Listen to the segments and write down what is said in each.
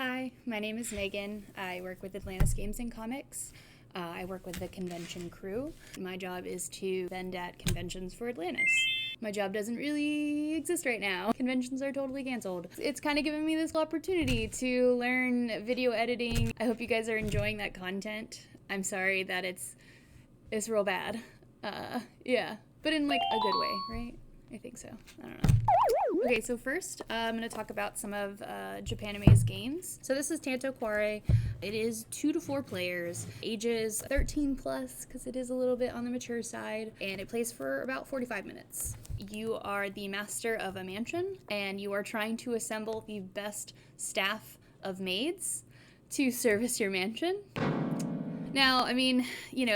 Hi, my name is Megan. I work with Atlantis Games and Comics. I work with the convention crew. My job is to vend at conventions for Atlantis. My job doesn't really exist right now. Conventions are totally canceled. It's kind of given me this opportunity to learn video editing. I hope you guys are enjoying that content. I'm sorry that it's real bad. Yeah, but in like a good way, right? I think so. I don't know. Okay, so first I'm going to talk about some of Japanime's games. So this is Tanto Cuore. It is 2 to 4 players, ages 13 plus because it is a little bit on the mature side, and it plays for about 45 minutes. You are the master of a mansion, and you are trying to assemble the best staff of maids to service your mansion. Now, I mean,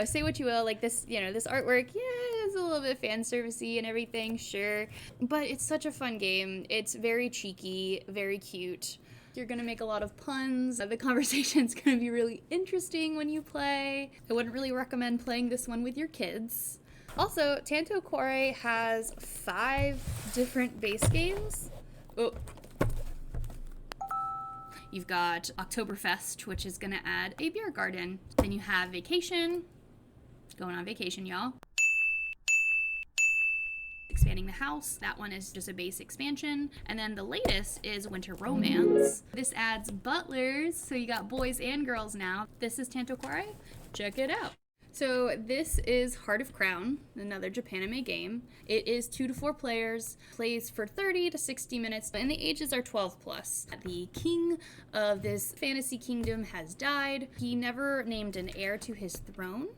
say what you will, like this, this artwork, yeah, it's a little bit fan servicey and everything, sure, but it's such a fun game. It's very cheeky, very cute. You're gonna make a lot of puns. The conversation's gonna be really interesting when you play. I wouldn't really recommend playing this one with your kids. Also, Tanto Cuore has 5 different base games. Oh. You've got Oktoberfest, which is gonna add a beer garden. Then you have Vacation, going on vacation, y'all. Expanding the house, that one is just a base expansion. And then the latest is Winter Romance. This adds butlers, so you got boys and girls now. This is Tanto Cuore, check it out. So this is Heart of Crown, another Japanime game. It is 2 to 4 players, plays for 30 to 60 minutes, and the ages are 12 plus. The king of this fantasy kingdom has died. He never named an heir to his throne,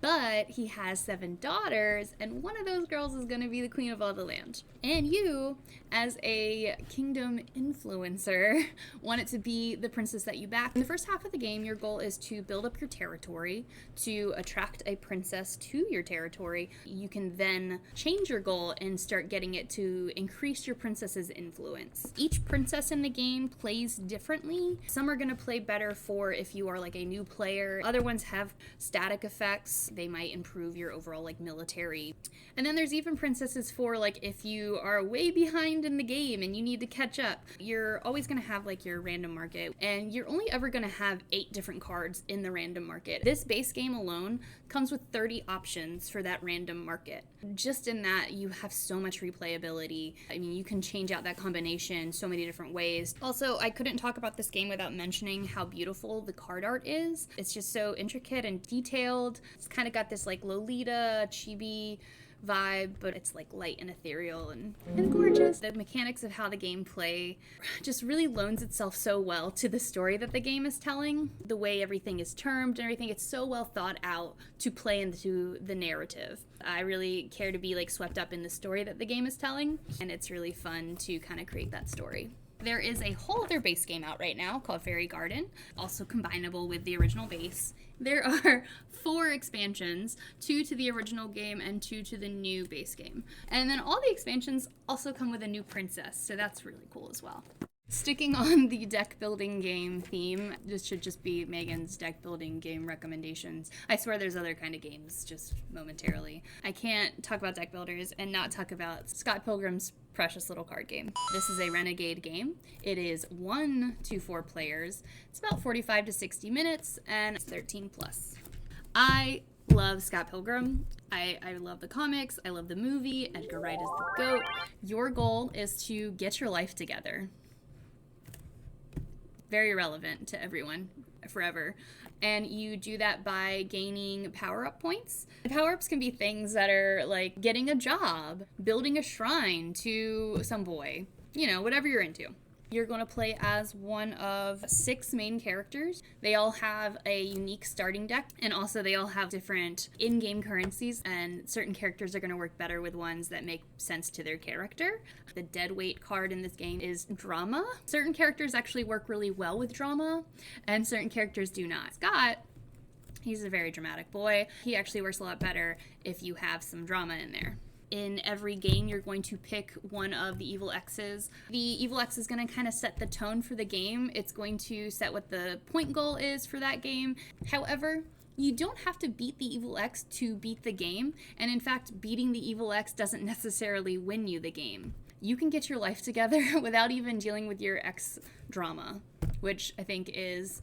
but he has 7 daughters, and one of those girls is going to be the queen of all the land. And you, as a kingdom influencer, want it to be the princess that you back. In the first half of the game, your goal is to build up your territory, to attract a princess to your territory. You can then change your goal and start getting it to increase your princess's influence. Each princess in the game plays differently. Some are going to play better for if you are like a new player. Other ones have static effects. They might improve your overall like military. And then there's even princesses for like if you are way behind in the game and you need to catch up. You're always going to have like your random market, and you're only ever going to have 8 different cards in the random market. This base game alone comes with 30 options for that random market. Just in that, you have so much replayability. I mean, you can change out that combination so many different ways. Also, I couldn't talk about this game without mentioning how beautiful the card art is. It's just so intricate and detailed. It's kind of got this like Lolita, chibi vibe, but it's like light and ethereal and gorgeous. The mechanics of how the game play just really loans itself so well to the story that the game is telling. The way everything is termed and everything, it's so well thought out to play into the narrative. I really care to be like swept up in the story that the game is telling, and it's really fun to kind of create that story. There is a whole other base game out right now called Fairy Garden, also combinable with the original base. There are 4 expansions, 2 to the original game and 2 to the new base game. And then all the expansions also come with a new princess, so that's really cool as well. Sticking on the deck building game theme, this should just be Megan's deck building game recommendations. I swear there's other kind of games, just momentarily. I can't talk about deck builders and not talk about Scott Pilgrim's precious little card game. This is a Renegade game. It is 1 to 4 players. It's about 45 to 60 minutes, and it's 13 plus. I love Scott Pilgrim. I love the comics. I love the movie. Edgar Wright is the GOAT. Your goal is to get your life together. Very relevant to everyone forever. And you do that by gaining power-up points. Power-ups can be things that are like getting a job, building a shrine to some boy, whatever you're into. You're going to play as one of 6 main characters. They all have a unique starting deck, and also they all have different in-game currencies, and certain characters are going to work better with ones that make sense to their character. The deadweight card in this game is drama. Certain characters actually work really well with drama, and certain characters do not. Scott, he's a very dramatic boy. He actually works a lot better if you have some drama in there. In every game, you're going to pick one of the evil X's. The evil X is going to kind of set the tone for the game. It's going to set what the point goal is for that game. However, you don't have to beat the evil X to beat the game. And in fact, beating the evil X doesn't necessarily win you the game. You can get your life together without even dealing with your X drama. which I think is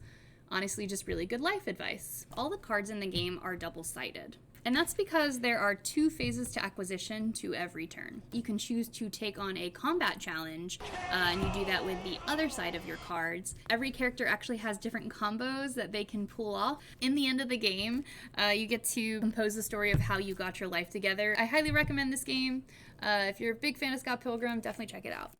honestly just really good life advice. All the cards in the game are double-sided. And that's because there are 2 phases to acquisition to every turn. You can choose to take on a combat challenge, and you do that with the other side of your cards. Every character actually has different combos that they can pull off. In the end of the game, you get to compose the story of how you got your life together. I highly recommend this game. If you're a big fan of Scott Pilgrim, definitely check it out.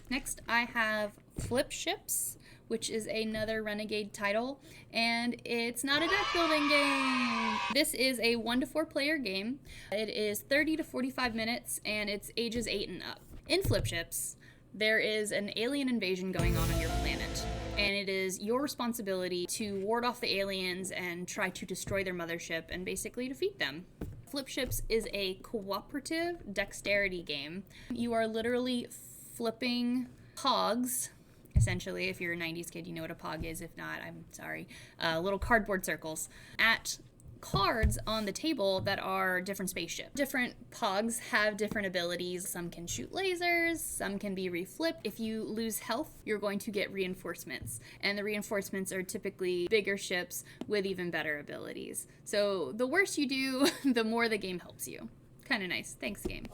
Next, I have FlipShips, which is another Renegade title, and it's not a deck building game. This is a 1 to 4 player game. It is 30 to 45 minutes, and it's ages 8 and up. In FlipShips, there is an alien invasion going on your planet, and it is your responsibility to ward off the aliens and try to destroy their mothership and basically defeat them. FlipShips is a cooperative dexterity game. You are literally flipping pogs. Essentially, if you're a 90s kid, you know what a pog is. If not, I'm sorry. Little cardboard circles at cards on the table that are different spaceships. Different pogs have different abilities. Some can shoot lasers, some can be reflipped. If you lose health, you're going to get reinforcements. And the reinforcements are typically bigger ships with even better abilities. So the worse you do, the more the game helps you. Kind of nice. Thanks, game.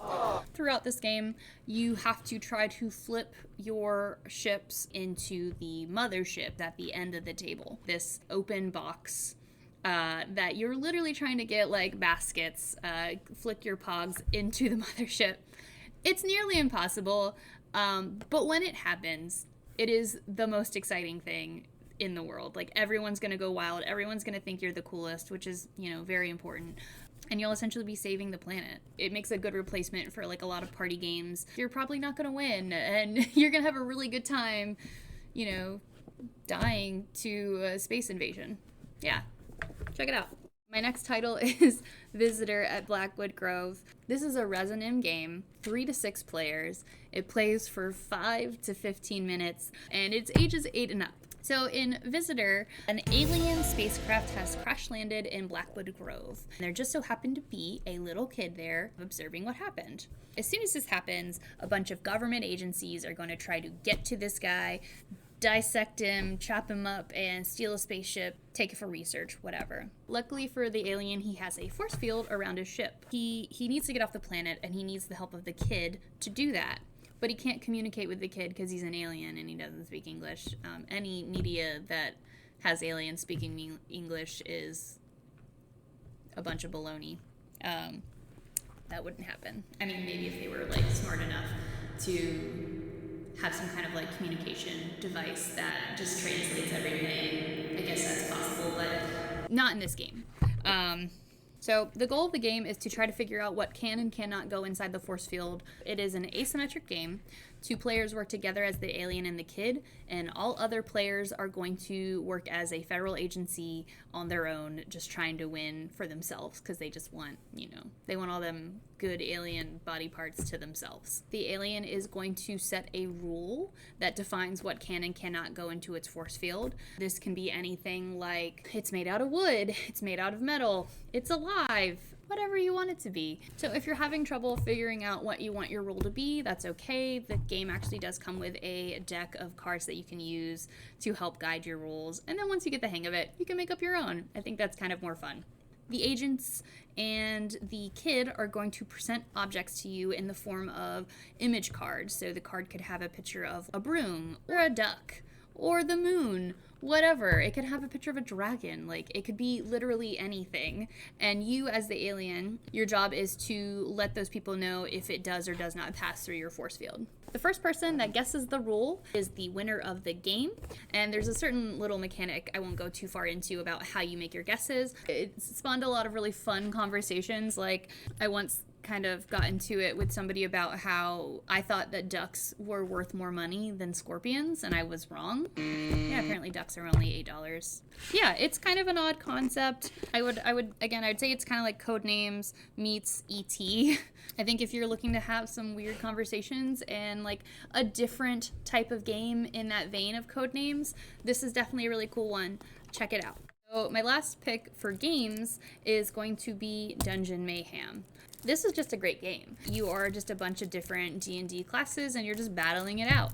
Throughout this game, you have to try to flip your ships into the mothership at the end of the table. This open box that you're literally trying to get like baskets, flick your pogs into the mothership. It's nearly impossible, but when it happens, it is the most exciting thing in the world. Like, everyone's going to go wild. Everyone's going to think you're the coolest, which is, very important. And you'll essentially be saving the planet. It makes a good replacement for like a lot of party games. You're probably not going to win, and you're going to have a really good time, dying to a space invasion. Yeah, check it out. My next title is Visitor at Blackwood Grove. This is a Resonim game, 3 to 6 players. It plays for 5 to 15 minutes, and it's ages 8 and up. So in Visitor, an alien spacecraft has crash landed in Blackwood Grove. There just so happened to be a little kid there observing what happened. As soon as this happens, a bunch of government agencies are going to try to get to this guy, dissect him, chop him up, and steal a spaceship, take it for research, whatever. Luckily for the alien, he has a force field around his ship. He needs to get off the planet, and he needs the help of the kid to do that. But he can't communicate with the kid because he's an alien and he doesn't speak English. Any media that has aliens speaking English is a bunch of baloney. That wouldn't happen. I mean, maybe if they were like smart enough to have some kind of like communication device that just translates everything, I guess that's possible, but not in this game. So the goal of the game is to try to figure out what can and cannot go inside the force field. It is an asymmetric game. 2 players work together as the alien and the kid, and all other players are going to work as a federal agency on their own, just trying to win for themselves, because they just want, they want all them good alien body parts to themselves. The alien is going to set a rule that defines what can and cannot go into its force field. This can be anything like, it's made out of wood, it's made out of metal, it's alive, whatever you want it to be. So if you're having trouble figuring out what you want your rule to be, that's okay. The game actually does come with a deck of cards that you can use to help guide your rules. And then once you get the hang of it, you can make up your own. I think that's kind of more fun. The agents and the kid are going to present objects to you in the form of image cards. So the card could have a picture of a broom or a duck or the moon, whatever. It could have a picture of a dragon. Like, it could be literally anything. And you, as the alien, your job is to let those people know if it does or does not pass through your force field. The first person that guesses the rule is the winner of the game. And there's a certain little mechanic I won't go too far into about how you make your guesses. It spawned a lot of really fun conversations. Like, I once kind of got into it with somebody about how I thought that ducks were worth more money than scorpions, and I was wrong. Yeah, apparently ducks are only $8. Yeah, it's kind of an odd concept. I would say it's kind of like Codenames meets E.T. I think if you're looking to have some weird conversations and like a different type of game in that vein of Codenames, this is definitely a really cool one. Check it out. So my last pick for games is going to be Dungeon Mayhem. This is just a great game. You are just a bunch of different D&D classes and you're just battling it out.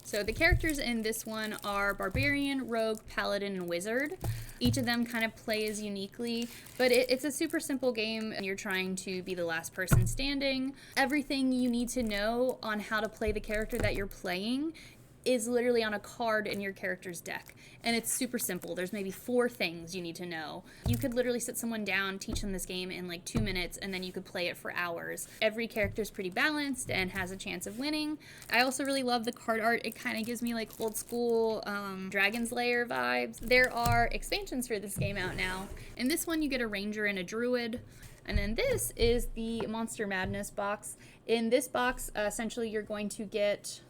So the characters in this one are Barbarian, Rogue, Paladin, and Wizard. Each of them kind of plays uniquely, but it's a super simple game. You're trying to be the last person standing. Everything you need to know on how to play the character that you're playing is literally on a card in your character's deck. And it's super simple. There's maybe 4 things you need to know. You could literally sit someone down, teach them this game in like 2 minutes, and then you could play it for hours. Every character is pretty balanced and has a chance of winning. I also really love the card art. It kind of gives me like old school Dragon's Lair vibes. There are expansions for this game out now. In this one, you get a ranger and a druid. And then this is the Monster Madness box. In this box, essentially you're going to get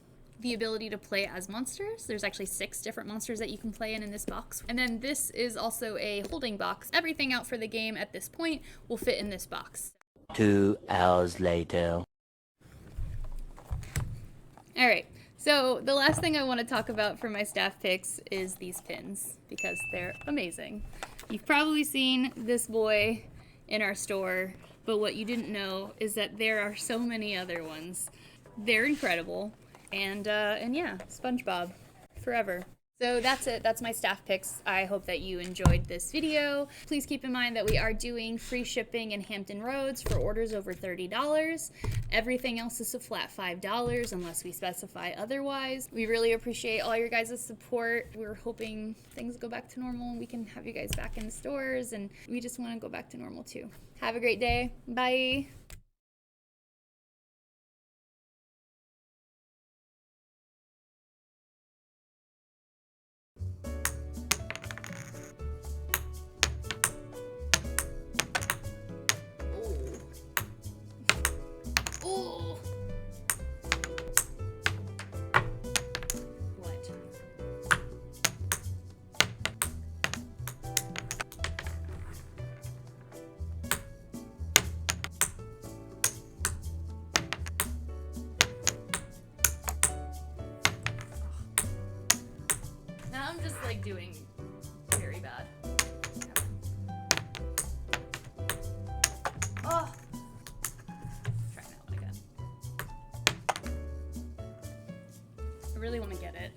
the ability to play as monsters. There's actually 6 different monsters that you can play in this box. And then this is also a holding box. Everything out for the game at this point will fit in this box. 2 hours later. All right, so the last thing I want to talk about for my staff picks is these pins, because they're amazing. You've probably seen this boy in our store, but what you didn't know is that there are so many other ones. They're incredible. And yeah, SpongeBob forever. So that's it. That's my staff picks. I hope that you enjoyed this video. Please keep in mind that we are doing free shipping in Hampton Roads for orders over $30. Everything else is a flat $5 unless we specify otherwise. We really appreciate all your guys' support. We're hoping things go back to normal and we can have you guys back in the stores, and we just want to go back to normal too. Have a great day. Bye. Oh. What? Now I'm just like doing very bad. Oh. Try that one again. I really want to get it.